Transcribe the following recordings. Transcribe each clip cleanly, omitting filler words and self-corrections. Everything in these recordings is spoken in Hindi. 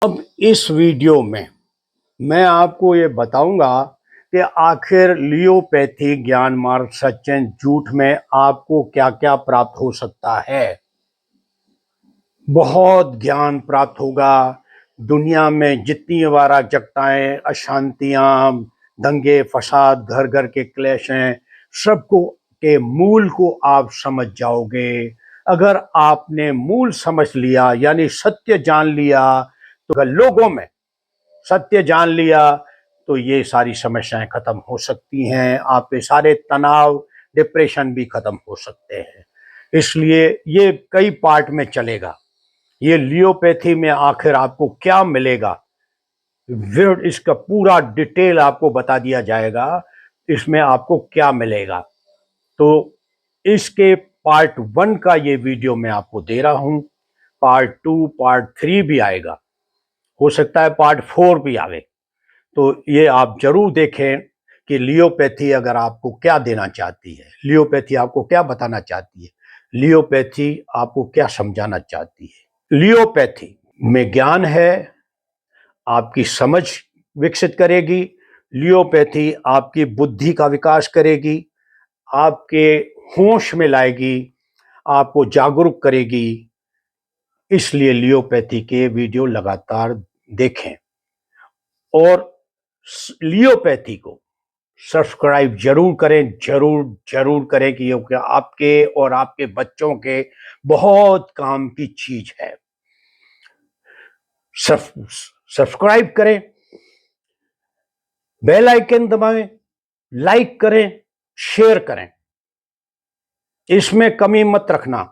अब इस वीडियो में मैं आपको ये बताऊंगा कि आखिर लियोपैथी ज्ञान मार्ग सच्चे झूठ में आपको क्या क्या प्राप्त हो सकता है। बहुत ज्ञान प्राप्त होगा। दुनिया में जितनी अराजकताएं, अशांतियां, दंगे फसाद, घर घर के क्लेश हैं, सबको के मूल को आप समझ जाओगे। अगर आपने मूल समझ लिया यानी सत्य जान लिया, तो अगर लोगों में सत्य जान लिया तो ये सारी समस्याएं खत्म हो सकती हैं। आपके सारे तनाव, डिप्रेशन भी खत्म हो सकते हैं। इसलिए ये कई पार्ट में चलेगा। ये लियोपैथी में आखिर आपको क्या मिलेगा, इसका पूरा डिटेल आपको बता दिया जाएगा। इसमें आपको क्या मिलेगा, तो इसके पार्ट 1 का ये वीडियो मैं आपको दे रहा हूं। पार्ट 2, पार्ट 3 भी आएगा, हो सकता है पार्ट 4 भी आवे। तो ये आप जरूर देखें कि लियोपैथी अगर आपको क्या देना चाहती है, लियोपैथी आपको क्या बताना चाहती है, लियोपैथी आपको क्या समझाना चाहती है। लियोपैथी में ज्ञान है, आपकी समझ विकसित करेगी। लियोपैथी आपकी बुद्धि का विकास करेगी, आपके होश में लाएगी, आपको जागरूक करेगी। इसलिए लियोपैथी के वीडियो लगातार देखें और लियोपैथी को सब्सक्राइब जरूर करें, जरूर जरूर करें कि ये आपके और आपके बच्चों के बहुत काम की चीज है। सब्सक्राइब करें, बेल आइकन दबाएं, लाइक करें, शेयर करें। इसमें कमी मत रखना।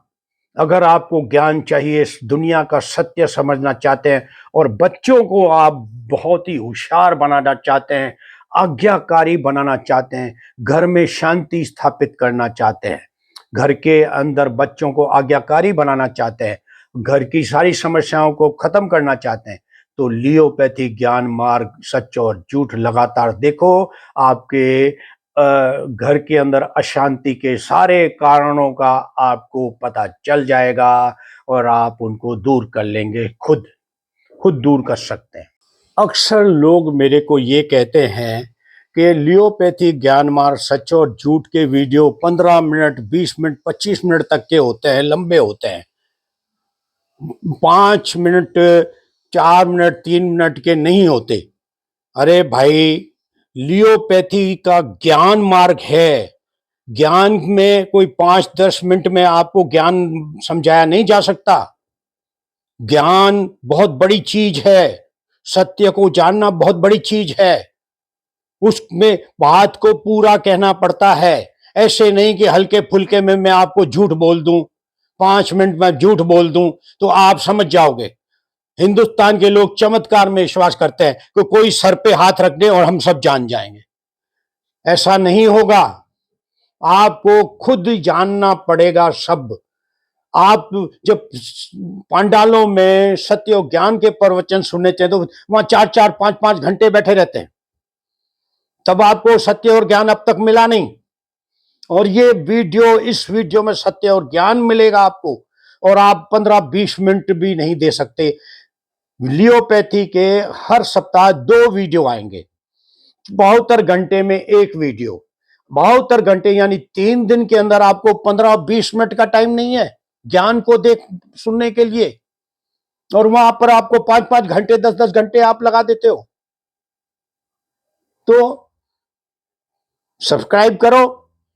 अगर आपको ज्ञान चाहिए, इस दुनिया का सत्य समझना चाहते हैं और बच्चों को आप बहुत ही होशियार बनाना चाहते हैं, आज्ञाकारी बनाना चाहते हैं, घर में शांति स्थापित करना चाहते हैं, घर के अंदर बच्चों को आज्ञाकारी बनाना चाहते हैं, घर की सारी समस्याओं को खत्म करना चाहते हैं, तो लियोपैथी ज्ञान मार्ग सच और झूठ लगातार देखो। आपके घर के अंदर अशांति के सारे कारणों का आपको पता चल जाएगा और आप उनको दूर कर लेंगे, खुद दूर कर सकते हैं। अक्सर लोग मेरे को ये कहते हैं कि लियोपैथी ज्ञान मार्ग सच और झूठ के वीडियो 15 मिनट, 20 मिनट, 25 मिनट तक के होते हैं, लंबे होते हैं। 5 मिनट, 4 मिनट, 3 मिनट के नहीं होते। अरे भाई, लियोपैथी का ज्ञान मार्ग है। ज्ञान में कोई 5-10 मिनट में आपको ज्ञान समझाया नहीं जा सकता। ज्ञान बहुत बड़ी चीज है, सत्य को जानना बहुत बड़ी चीज है। उसमें बात को पूरा कहना पड़ता है। ऐसे नहीं कि हल्के फुल्के में मैं आपको झूठ बोल दूं, 5 मिनट में झूठ बोल दूं तो आप समझ जाओगे। हिंदुस्तान के लोग चमत्कार में विश्वास करते हैं कि कोई सर पे हाथ रख दे और हम सब जान जाएंगे। ऐसा नहीं होगा। आपको खुद जानना पड़ेगा सब। आप जब पांडालों में सत्य और ज्ञान के प्रवचन सुनने थे तो वहां 4-4, 5-5 घंटे बैठे रहते हैं, तब आपको सत्य और ज्ञान अब तक मिला नहीं। और ये वीडियो, इस वीडियो में सत्य और ज्ञान मिलेगा आपको, और आप 15-20 मिनट भी नहीं दे सकते। लियोपैथी के हर सप्ताह 2 वीडियो आएंगे, 72 घंटे में 1 वीडियो। 72 घंटे यानी 3 दिन के अंदर आपको 15-20 मिनट का टाइम नहीं है ज्ञान को देख सुनने के लिए, और वहां पर आपको 5-5 घंटे, 10-10 घंटे आप लगा देते हो। तो सब्सक्राइब करो।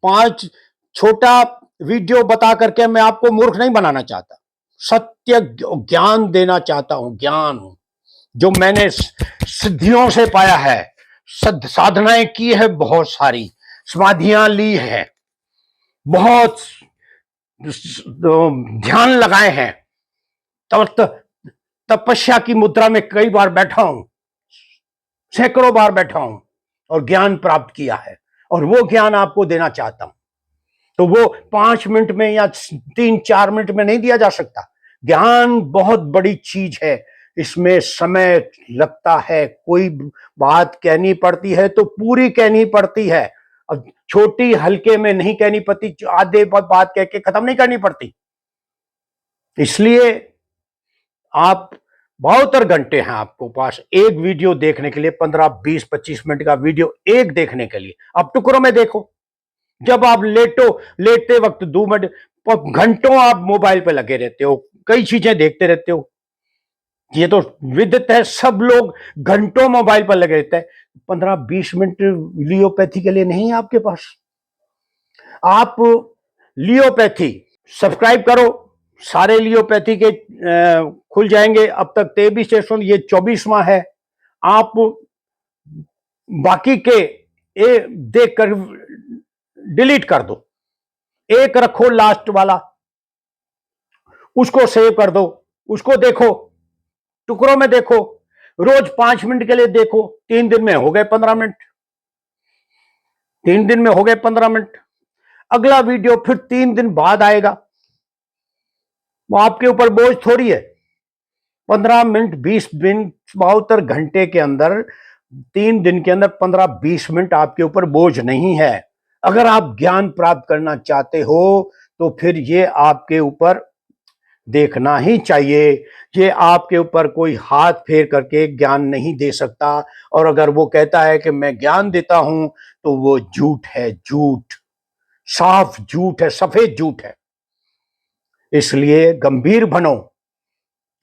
5 छोटा वीडियो बता करके मैं आपको मूर्ख नहीं बनाना चाहता, सत्य ज्ञान देना चाहता हूं। ज्ञान जो मैंने सिद्धियों से पाया है, साधनाएं की है, बहुत सारी समाधियां ली है, बहुत ध्यान लगाए हैं, तपस्या की मुद्रा में कई बार बैठा हूं, सैकड़ों बार बैठा हूं और ज्ञान प्राप्त किया है, और वो ज्ञान आपको देना चाहता हूं। तो वो 5 मिनट में या 3-4 मिनट में नहीं दिया जा सकता। ज्ञान बहुत बड़ी चीज है, इसमें समय लगता है। कोई बात कहनी पड़ती है तो पूरी कहनी पड़ती है। अब छोटी हल्के में नहीं कहनी पड़ती, आधे बात कह के खत्म नहीं करनी पड़ती। इसलिए आप 72 घंटे हैं आपको पास एक वीडियो देखने के लिए, 15, 20, 25 मिनट का वीडियो एक देखने के लिए। अब टुकड़ों में देखो, जब आप लेटते वक्त 2 मिनट, घंटों आप मोबाइल पे लगे रहते हो, कई चीजें देखते रहते हो। ये तो विदित है, सब लोग घंटों मोबाइल पर लगे रहते हैं। 15-20 मिनट लियोपैथी के लिए नहीं है आपके पास। आप लियोपैथी सब्सक्राइब करो, सारे लियोपैथी के खुल जाएंगे। अब तक 23 सेशन, ये 24वां है। आप बाकी के देख कर डिलीट कर दो, एक रखो लास्ट वाला, उसको सेव कर दो, उसको देखो, टुकड़ों में देखो, रोज 5 मिनट के लिए देखो। 3 दिन में हो गए 15 मिनट, 3 दिन में हो गए 15 मिनट। अगला वीडियो फिर 3 दिन बाद आएगा, वो आपके ऊपर बोझ थोड़ी है। 15 मिनट, 20 मिनट, 72 घंटे के अंदर, 3 दिन के अंदर 15-20 मिनट आपके ऊपर बोझ नहीं है। अगर आप ज्ञान प्राप्त करना चाहते हो तो फिर ये आपके ऊपर देखना ही चाहिए। ये आपके ऊपर कोई हाथ फेर करके ज्ञान नहीं दे सकता। और अगर वो कहता है कि मैं ज्ञान देता हूं तो वो झूठ है, झूठ, साफ झूठ है, सफेद झूठ है। इसलिए गंभीर बनो।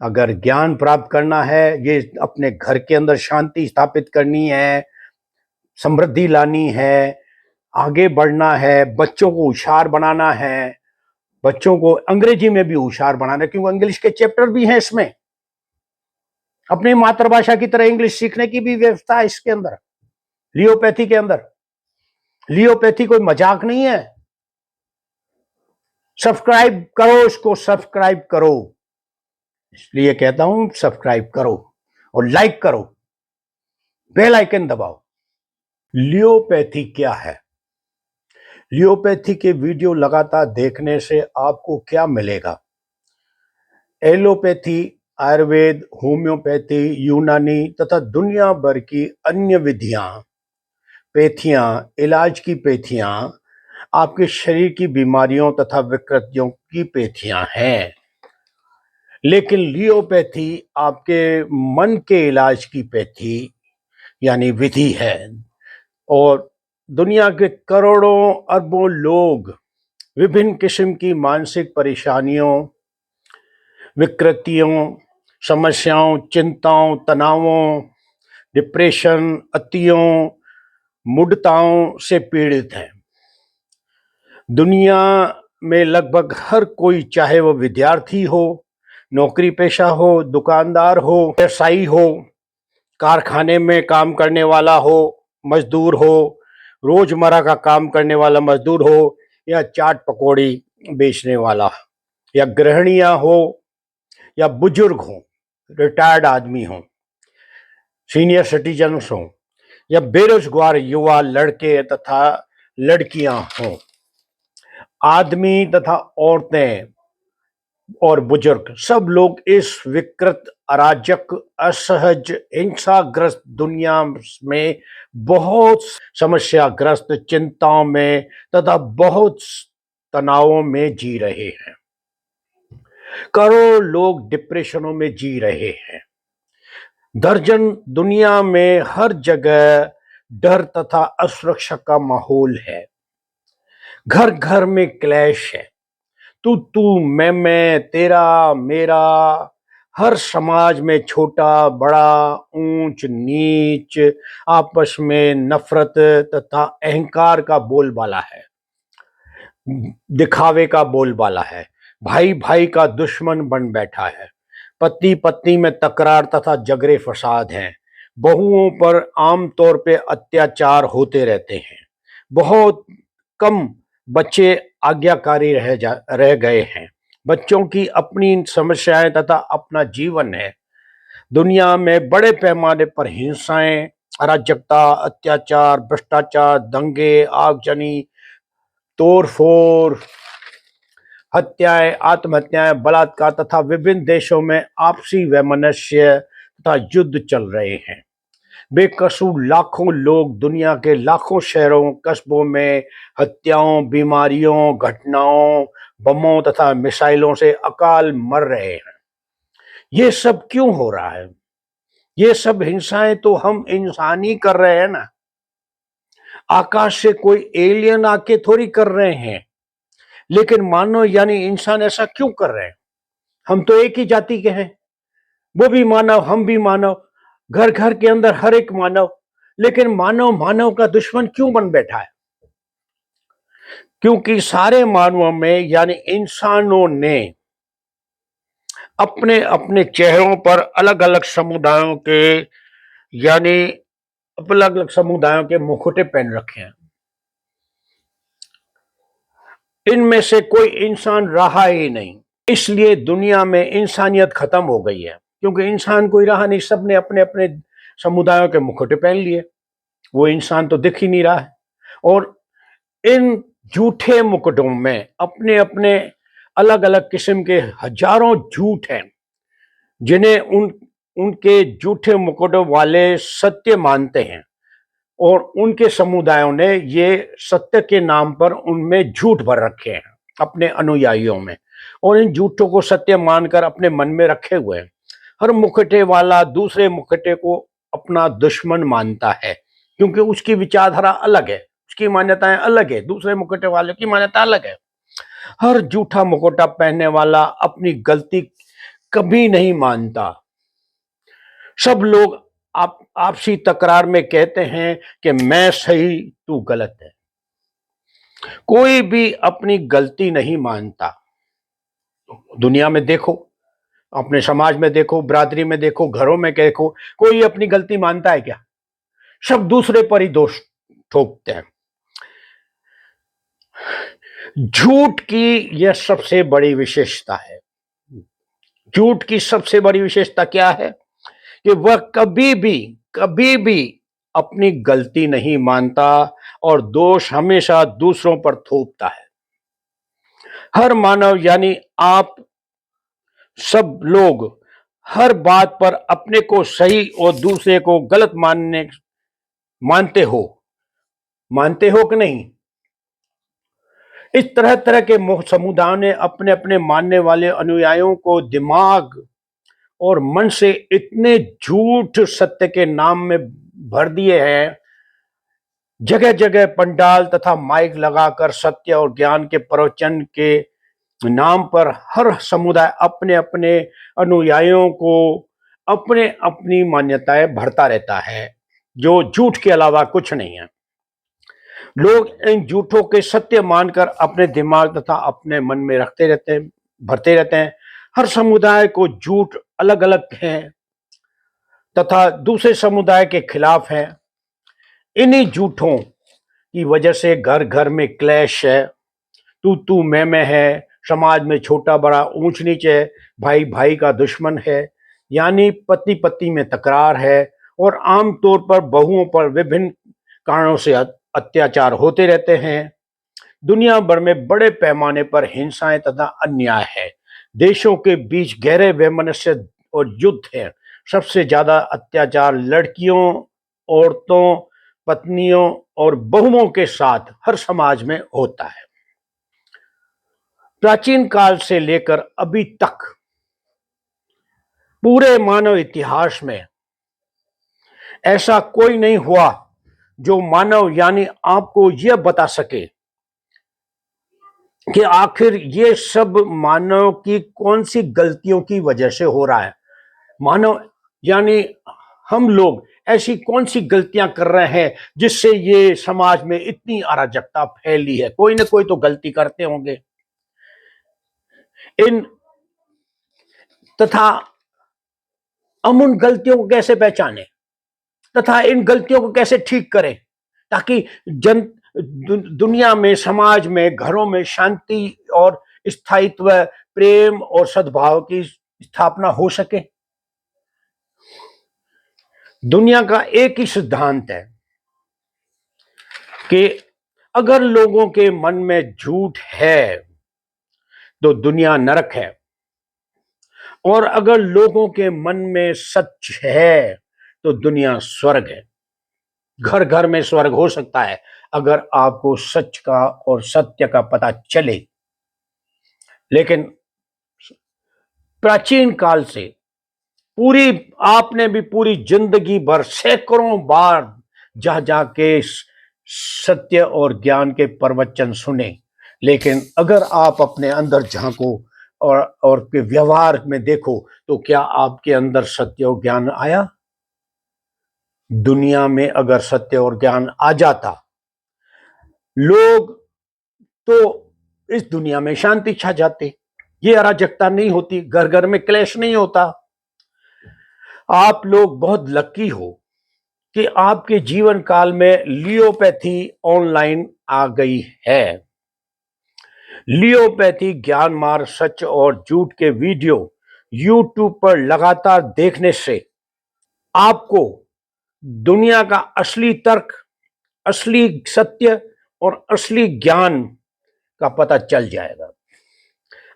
अगर ज्ञान प्राप्त करना है, ये अपने घर के अंदर शांति स्थापित करनी है, समृद्धि लानी है, आगे बढ़ना है, बच्चों को होशियार बनाना है, बच्चों को अंग्रेजी में भी होशियार बनाना है, क्योंकि इंग्लिश के चैप्टर भी हैं इसमें। अपनी मातृभाषा की तरह इंग्लिश सीखने की भी व्यवस्था है इसके अंदर, लियोपैथी के अंदर। लियोपैथी कोई मजाक नहीं है। सब्सक्राइब करो, इसको सब्सक्राइब करो। इसलिए कहता हूं सब्सक्राइब करो और लाइक करो, बेल आइकन दबाओ। लियोपैथी क्या है? लियोपैथी के वीडियो लगातार देखने से आपको क्या मिलेगा? एलोपैथी, आयुर्वेद, होम्योपैथी, यूनानी तथा दुनिया भर की अन्य विधियां, पैथियां, इलाज की पैथियां आपके शरीर की बीमारियों तथा विकृतियों की पैथियां हैं। लेकिन लियोपैथी आपके मन के इलाज की पैथी यानी विधि है। और दुनिया के करोड़ों अरबों लोग विभिन्न किस्म की मानसिक परेशानियों, विकृतियों, समस्याओं, चिंताओं, तनावों, डिप्रेशन, अतियों, मुडताओं से पीड़ित हैं। दुनिया में लगभग हर कोई, चाहे वो विद्यार्थी हो, नौकरी पेशा हो, दुकानदार हो, व्यवसायी हो, कारखाने में काम करने वाला हो, मजदूर हो, रोजमर्रा का काम करने वाला मजदूर हो, या चाट पकौड़ी बेचने वाला, या गृहिणियां हो, या बुजुर्ग हो, रिटायर्ड आदमी हो, सीनियर सिटीजन्स हो, या बेरोजगार युवा लड़के तथा लड़कियां हों, आदमी तथा औरतें और बुजुर्ग, सब लोग इस विकृत, अराजक, असहज, हिंसाग्रस्त दुनिया में बहुत समस्याग्रस्त, चिंताओं में तथा बहुत तनावों में जी रहे हैं। करोड़ों लोग डिप्रेशनों में जी रहे हैं। दर्जन दुनिया में हर जगह डर तथा असुरक्षा का माहौल है। घर घर में क्लैश है, तू मैं, तेरा मेरा। हर समाज में छोटा बड़ा, ऊंच नीच, आपस में नफरत तथा अहंकार का बोलबाला है, दिखावे का बोलबाला है। भाई भाई का दुश्मन बन बैठा है। पति पत्नी में तकरार तथा झगड़े फसाद हैं। बहुओं पर आमतौर पे अत्याचार होते रहते हैं। बहुत कम बच्चे आज्ञाकारी रह गए हैं। बच्चों की अपनी समस्याएं तथा अपना जीवन है। दुनिया में बड़े पैमाने पर हिंसाएं, अराजकता, अत्याचार, भ्रष्टाचार, दंगे, आगजनी, तोड़फोड़, हत्याएं, आत्महत्याएं, बलात्कार तथा विभिन्न देशों में आपसी वैमनस्य तथा युद्ध चल रहे हैं। बेकसूर लाखों लोग दुनिया के लाखों शहरों कस्बों में हत्याओं, बीमारियों, घटनाओं, बमों तथा मिसाइलों से अकाल मर रहे हैं। ये सब क्यों हो रहा है? ये सब हिंसाएं तो हम इंसान ही कर रहे हैं ना। आकाश से कोई एलियन आके थोड़ी कर रहे हैं। लेकिन मानव यानी इंसान ऐसा क्यों कर रहे हैं? हम तो एक ही जाति के हैं। वो भी मानव, हम भी मानव, घर घर के अंदर हर एक मानव। लेकिन मानव मानव का दुश्मन क्यों बन बैठा है? क्योंकि सारे मानवों में यानी इंसानों ने अपने अपने चेहरों पर अलग अलग समुदायों के यानी अलग अलग समुदायों के मुखौटे पहन रखे हैं। इनमें से कोई इंसान रहा ही नहीं। इसलिए दुनिया में इंसानियत खत्म हो गई है, क्योंकि इंसान कोई रहा नहीं। सबने अपने अपने समुदायों के मुखौटे पहन लिए। वो इंसान तो दिख ही नहीं रहा है। और इन झूठे मुकुटों में अपने अपने अलग अलग किस्म के हजारों झूठ हैं, जिन्हें उनके झूठे मुकुटों वाले सत्य मानते हैं। और उनके समुदायों ने ये सत्य के नाम पर उनमें झूठ भर रखे हैं अपने अनुयायियों में, और इन झूठों को सत्य मानकर अपने मन में रखे हुए हैं। हर मुखटे वाला दूसरे मुखटे को अपना दुश्मन मानता है, क्योंकि उसकी विचारधारा अलग है, उसकी मान्यताएं अलग है, दूसरे मुखटे वाले की मान्यता अलग है। हर झूठा मुखौटा पहनने वाला अपनी गलती कभी नहीं मानता। सब लोग आपसी तकरार में कहते हैं कि मैं सही तू गलत है। कोई भी अपनी गलती नहीं मानता। दुनिया में देखो, अपने समाज में देखो, बिरादरी में देखो, घरों में देखो, कोई अपनी गलती मानता है क्या? सब दूसरे पर ही दोष ठोकते हैं। झूठ की यह सबसे बड़ी विशेषता है। झूठ की सबसे बड़ी विशेषता क्या है? कि वह कभी भी अपनी गलती नहीं मानता और दोष हमेशा दूसरों पर थोपता है। हर मानव यानी आप सब लोग हर बात पर अपने को सही और दूसरे को गलत मानते हो कि नहीं? इस तरह तरह के समुदायों ने अपने अपने मानने वाले अनुयायियों को दिमाग और मन से इतने झूठ सत्य के नाम में भर दिए हैं। जगह जगह पंडाल तथा माइक लगाकर सत्य और ज्ञान के प्रवचन के नाम पर हर समुदाय अपने अपने अनुयायियों को अपने अपनी मान्यताएं भरता रहता है, जो झूठ के अलावा कुछ नहीं है। लोग इन झूठों के सत्य मानकर अपने दिमाग तथा अपने मन में भरते रहते हैं। हर समुदाय को झूठ अलग अलग है तथा दूसरे समुदाय के खिलाफ है। इन्हीं झूठों की वजह से घर घर में क्लेश है, तू मैं है, समाज में छोटा बड़ा ऊंच नीच है, भाई भाई का दुश्मन है, यानी पति पति में तकरार है। और आमतौर पर बहुओं पर विभिन्न कारणों से अत्याचार होते रहते हैं। दुनिया भर में बड़े पैमाने पर हिंसाएं तथा अन्याय है। देशों के बीच गहरे वैमनस्य और युद्ध है। सबसे ज्यादा अत्याचार लड़कियों, औरतों, पत्नियों और बहुओं के साथ हर समाज में होता है। प्राचीन काल से लेकर अभी तक पूरे मानव इतिहास में ऐसा कोई नहीं हुआ जो मानव यानी आपको यह बता सके कि आखिर ये सब मानव की कौन सी गलतियों की वजह से हो रहा है। मानव यानी हम लोग ऐसी कौन सी गलतियां कर रहे हैं जिससे ये समाज में इतनी अराजकता फैली है। कोई ना कोई तो गलती करते होंगे। इन तथा हम उन गलतियों को कैसे पहचानें तथा इन गलतियों को कैसे ठीक करें, ताकि दुनिया में, समाज में, घरों में शांति और स्थायित्व, प्रेम और सद्भाव की स्थापना हो सके। दुनिया का एक ही सिद्धांत है कि अगर लोगों के मन में झूठ है तो दुनिया नरक है, और अगर लोगों के मन में सच है तो दुनिया स्वर्ग है। घर घर में स्वर्ग हो सकता है अगर आपको सच का और सत्य का पता चले। लेकिन प्राचीन काल से पूरी आपने भी पूरी जिंदगी भर सैकड़ों बार जा जाके सत्य और ज्ञान के प्रवचन सुने, लेकिन अगर आप अपने अंदर झांको और के व्यवहार में देखो, तो क्या आपके अंदर सत्य और ज्ञान आया? दुनिया में अगर सत्य और ज्ञान आ जाता, लोग तो इस दुनिया में शांति छा जाती, ये अराजकता नहीं होती, घर घर में क्लेश नहीं होता। आप लोग बहुत लकी हो कि आपके जीवन काल में लियोपैथी ऑनलाइन आ गई है। लियोपैथी ज्ञान मार्ग सच और झूठ के वीडियो यूट्यूब पर लगातार देखने से आपको दुनिया का असली तर्क, असली सत्य और असली ज्ञान का पता चल जाएगा।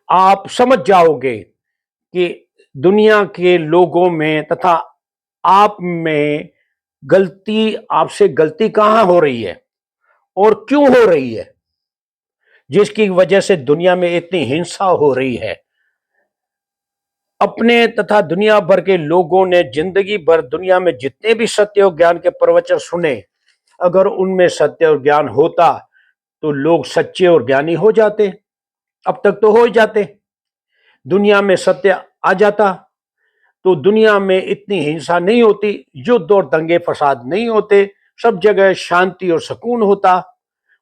आप समझ जाओगे कि दुनिया के लोगों में तथा आप में आपसे गलती कहां हो रही है और क्यों हो रही है, जिसकी वजह से दुनिया में इतनी हिंसा हो रही है। अपने तथा दुनिया भर के लोगों ने जिंदगी भर दुनिया में जितने भी सत्य और ज्ञान के प्रवचन सुने, अगर उनमें सत्य और ज्ञान होता तो लोग सच्चे और ज्ञानी हो जाते। अब तक तो हो ही जाते। दुनिया में सत्य आ जाता तो दुनिया में इतनी हिंसा नहीं होती, युद्ध और दंगे फसाद नहीं होते, सब जगह शांति और सुकून होता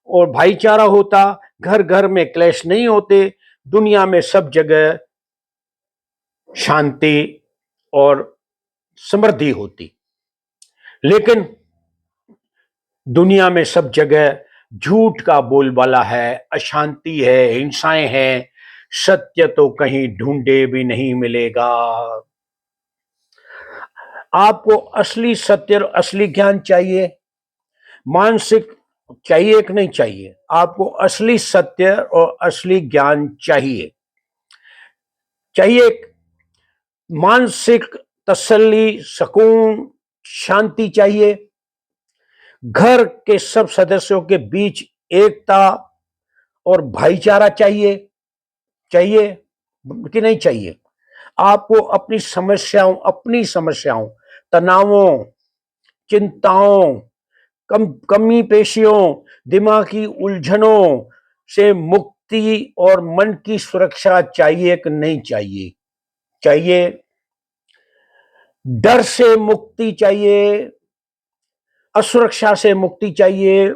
और भाईचारा होता, घर घर में क्लेश नहीं होते, दुनिया में सब जगह शांति और समृद्धि होती। लेकिन दुनिया में सब जगह झूठ का बोलबाला है, अशांति है, हिंसाएं हैं, सत्य तो कहीं ढूंढे भी नहीं मिलेगा। आपको असली सत्य और असली ज्ञान चाहिए, मानसिक चाहिए कि नहीं चाहिए? आपको असली सत्य और असली ज्ञान चाहिए। चाहिए मानसिक तसल्ली, सुकून, शांति चाहिए। घर के सब सदस्यों के बीच एकता और भाईचारा चाहिए। चाहिए कि नहीं चाहिए? आपको अपनी समस्याओं, तनावों, चिंताओं, कमी पेशियों, दिमागी उलझनों से मुक्ति और मन की सुरक्षा चाहिए कि नहीं चाहिए? चाहिए। डर से मुक्ति चाहिए, असुरक्षा से मुक्ति चाहिए,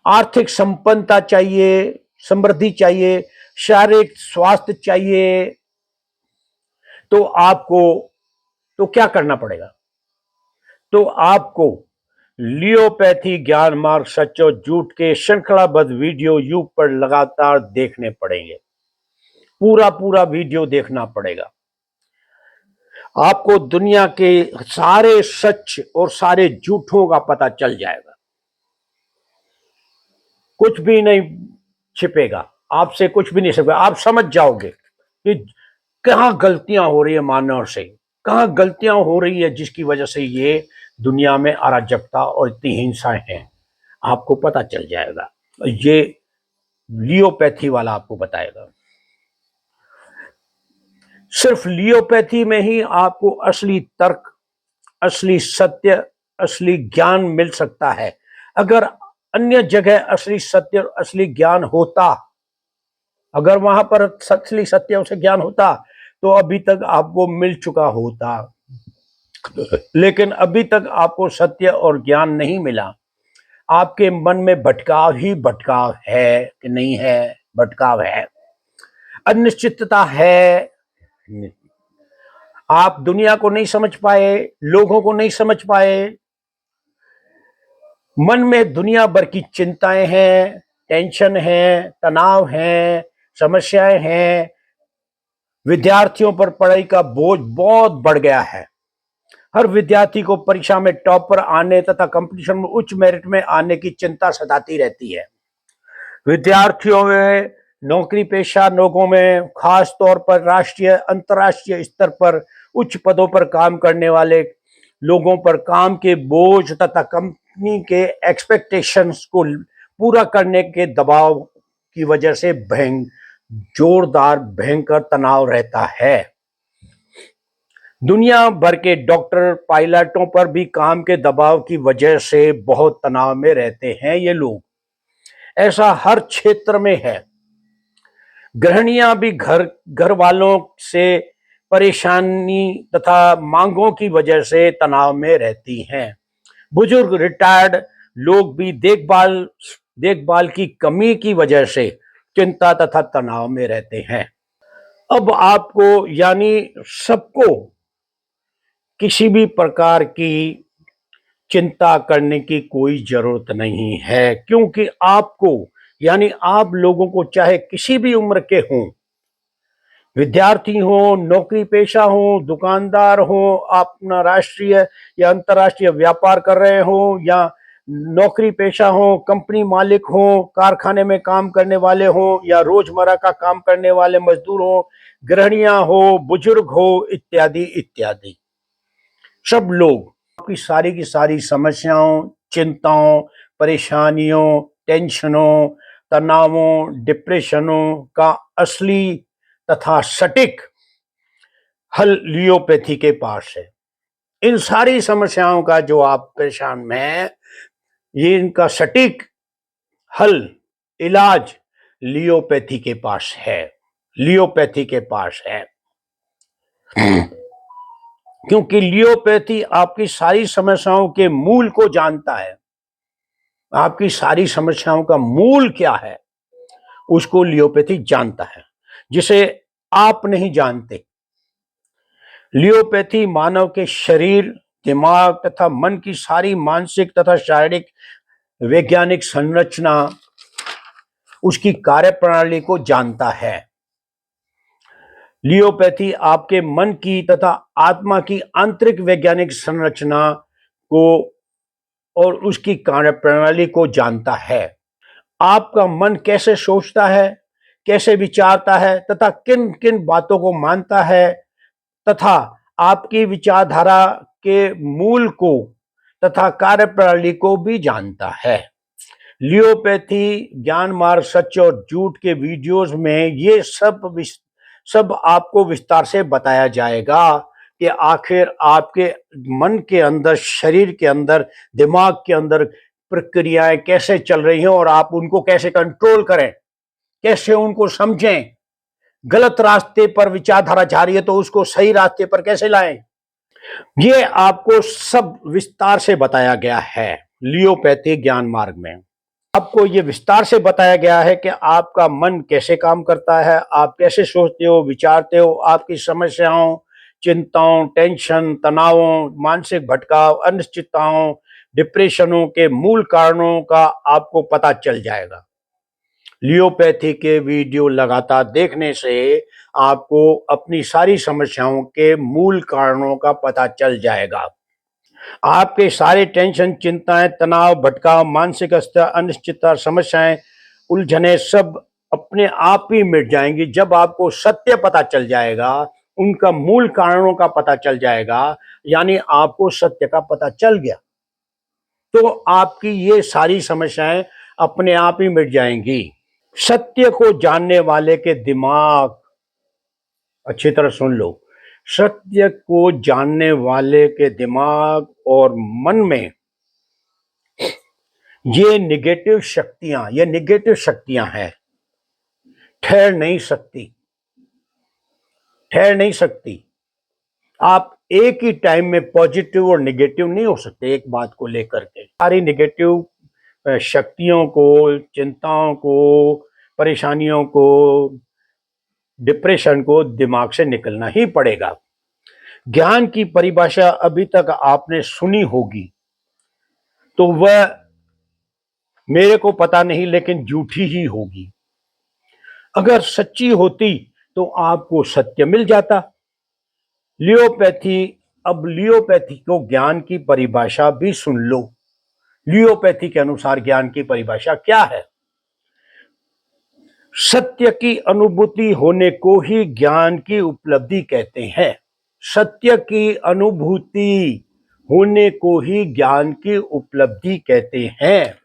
आर्थिक संपन्नता चाहिए, समृद्धि चाहिए, शारीरिक स्वास्थ्य चाहिए। तो आपको तो क्या करना पड़ेगा? तो आपको लियोपैथी ज्ञान मार्ग सच और झूठ के श्रृंखलाबद्ध वीडियो यूट्यूब पर लगातार देखने पड़ेंगे। पूरा पूरा वीडियो देखना पड़ेगा। आपको दुनिया के सारे सच और सारे झूठों का पता चल जाएगा। कुछ भी नहीं छिपेगा, आपसे कुछ भी नहीं छिपेगा। आप समझ जाओगे कि कहाँ गलतियां हो रही है मानव से, कहाँ गलतियां हो रही है जिसकी वजह से ये दुनिया में अराजकता और इतनी हिंसा है। आपको पता चल जाएगा। ये लियोपैथी वाला आपको बताएगा। सिर्फ लियोपैथी में ही आपको असली तर्क, असली सत्य, असली ज्ञान मिल सकता है। अगर अन्य जगह असली सत्य और असली ज्ञान होता, अगर वहां पर असली सत्य और ज्ञान होता तो अभी तक आपको मिल चुका होता। लेकिन अभी तक आपको सत्य और ज्ञान नहीं मिला। आपके मन में भटकाव ही भटकाव है कि नहीं है? भटकाव है, अनिश्चितता है। आप दुनिया को नहीं समझ पाए, लोगों को नहीं समझ पाए, मन में दुनिया भर की चिंताएं हैं, टेंशन है, तनाव है, समस्याएं हैं। विद्यार्थियों पर पढ़ाई का बोझ बहुत बढ़ गया है। हर विद्यार्थी को परीक्षा में टॉप पर आने तथा कंपटीशन में उच्च मेरिट में आने की चिंता सताती रहती है। विद्यार्थियों में, नौकरी पेशा लोगों में, खास तौर पर राष्ट्रीय अंतर्राष्ट्रीय स्तर पर उच्च पदों पर काम करने वाले लोगों पर काम के बोझ तथा कंपनी के एक्सपेक्टेशंस को पूरा करने के दबाव की वजह से जोरदार भयंकर तनाव रहता है। दुनिया भर के डॉक्टर, पायलटों पर भी काम के दबाव की वजह से बहुत तनाव में रहते हैं ये लोग। ऐसा हर क्षेत्र में है। गृहिणियां भी घर वालों से परेशानी तथा मांगों की वजह से तनाव में रहती हैं। बुजुर्ग, रिटायर्ड लोग भी देखभाल देखभाल की कमी की वजह से चिंता तथा तनाव में रहते हैं। अब आपको यानी सबको किसी भी प्रकार की चिंता करने की कोई जरूरत नहीं है, क्योंकि आपको यानी आप लोगों को चाहे किसी भी उम्र के हों, विद्यार्थी हो, नौकरी पेशा हो, दुकानदार हो, आप अपना राष्ट्रीय या अंतर्राष्ट्रीय व्यापार कर रहे हो, या नौकरी पेशा हो, कंपनी मालिक हो, कारखाने में काम करने वाले हो, या रोजमर्रा का काम करने वाले मजदूर हो, गृहिणियां हो, बुजुर्ग हो, इत्यादि इत्यादि। सब लोग आपकी सारी की सारी समस्याओं, चिंताओं, परेशानियों, टेंशनों, तनावों, डिप्रेशनों का असली तथा सटीक हल लियोपैथी के पास है। इन सारी समस्याओं का जो आप परेशान में हैं, ये इनका सटीक हल, इलाज लियोपैथी के पास है। लियोपैथी के पास है, क्योंकि लियोपैथी आपकी सारी समस्याओं के मूल को जानता है। आपकी सारी समस्याओं का मूल क्या है, उसको लियोपैथी जानता है, जिसे आप नहीं जानते। लियोपैथी मानव के शरीर, दिमाग तथा मन की सारी मानसिक तथा शारीरिक वैज्ञानिक संरचना, उसकी कार्यप्रणाली को जानता है। लियोपैथी आपके मन की तथा आत्मा की आंतरिक वैज्ञानिक संरचना को और उसकी कार्यप्रणाली को जानता है। आपका मन कैसे सोचता है, कैसे विचारता है तथा किन किन बातों को मानता है, तथा आपकी विचारधारा के मूल को तथा कार्यप्रणाली को भी जानता है। लियोपैथी ज्ञान मार्ग सच और झूठ के वीडियोस में ये सब आपको विस्तार से बताया जाएगा कि आखिर आपके मन के अंदर, शरीर के अंदर, दिमाग के अंदर प्रक्रियाएं कैसे चल रही हैं और आप उनको कैसे कंट्रोल करें, कैसे उनको समझें। गलत रास्ते पर विचारधारा जा रही है तो उसको सही रास्ते पर कैसे लाएं, ये आपको सब विस्तार से बताया गया है लियोपैथी ज्ञान मार्ग में। आपको ये विस्तार से बताया गया है कि आपका मन कैसे काम करता है, आप कैसे सोचते हो, विचारते हो, आपकी समस्याओं, चिंताओं, टेंशन, तनावों, मानसिक भटकाव, अनिश्चितताओं, डिप्रेशनों के मूल कारणों का आपको पता चल जाएगा। लियोपैथी के वीडियो लगातार देखने से आपको अपनी सारी समस्याओं के मूल कारणों का पता चल जाएगा। आपके सारे टेंशन, चिंताएं, तनाव, भटकाव, मानसिक स्तर, अनिश्चितता, समस्याएं, उलझने सब अपने आप ही मिट जाएंगी जब आपको सत्य पता चल जाएगा, उनका मूल कारणों का पता चल जाएगा। यानी आपको सत्य का पता चल गया तो आपकी ये सारी समस्याएं अपने आप ही मिट जाएंगी। सत्य को जानने वाले के दिमाग, अच्छी तरह सुन लो, सत्य को जानने वाले के दिमाग और मन में ये नेगेटिव शक्तियां हैं, ठहर नहीं सकती, ठहर नहीं सकती। आप एक ही टाइम में पॉजिटिव और नेगेटिव नहीं हो सकते एक बात को लेकर के। सारी नेगेटिव शक्तियों को, चिंताओं को, परेशानियों को, डिप्रेशन को दिमाग से निकलना ही पड़ेगा। ज्ञान की परिभाषा अभी तक आपने सुनी होगी, तो वह मेरे को पता नहीं, लेकिन झूठी ही होगी। अगर सच्ची होती तो आपको सत्य मिल जाता। लियोपैथी, अब लियोपैथी को ज्ञान की परिभाषा भी सुन लो। लियोपैथी के अनुसार ज्ञान की परिभाषा क्या है? सत्य की अनुभूति होने को ही ज्ञान की उपलब्धि कहते हैं। सत्य की अनुभूति होने को ही ज्ञान की उपलब्धि कहते हैं।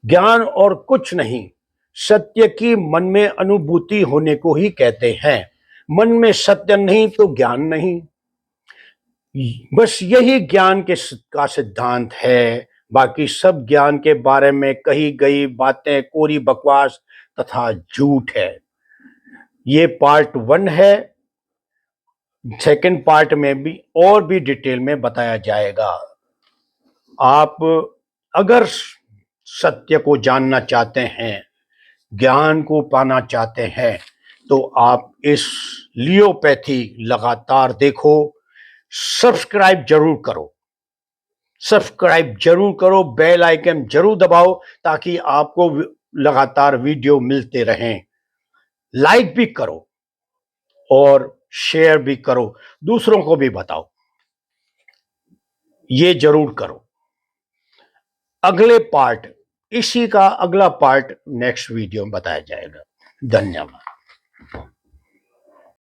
ज्ञान और कुछ नहीं, सत्य की मन में अनुभूति होने को ही कहते हैं। मन में सत्य नहीं तो ज्ञान नहीं। बस यही ज्ञान का सिद्धांत है। बाकी सब ज्ञान के बारे में कही गई बातें कोरी बकवास तथा झूठ है। ये पार्ट 1 है। सेकंड पार्ट में भी और भी डिटेल में बताया जाएगा। आप अगर सत्य को जानना चाहते हैं, ज्ञान को पाना चाहते हैं, तो आप इस लियोपैथी लगातार देखो। सब्सक्राइब जरूर करो, सब्सक्राइब जरूर करो, बेल आइकन जरूर दबाओ ताकि आपको लगातार वीडियो मिलते रहें। लाइक भी करो और शेयर भी करो, दूसरों को भी बताओ। ये जरूर करो। अगले पार्ट, इसी का अगला पार्ट नेक्स्ट वीडियो में बताया जाएगा। धन्यवाद।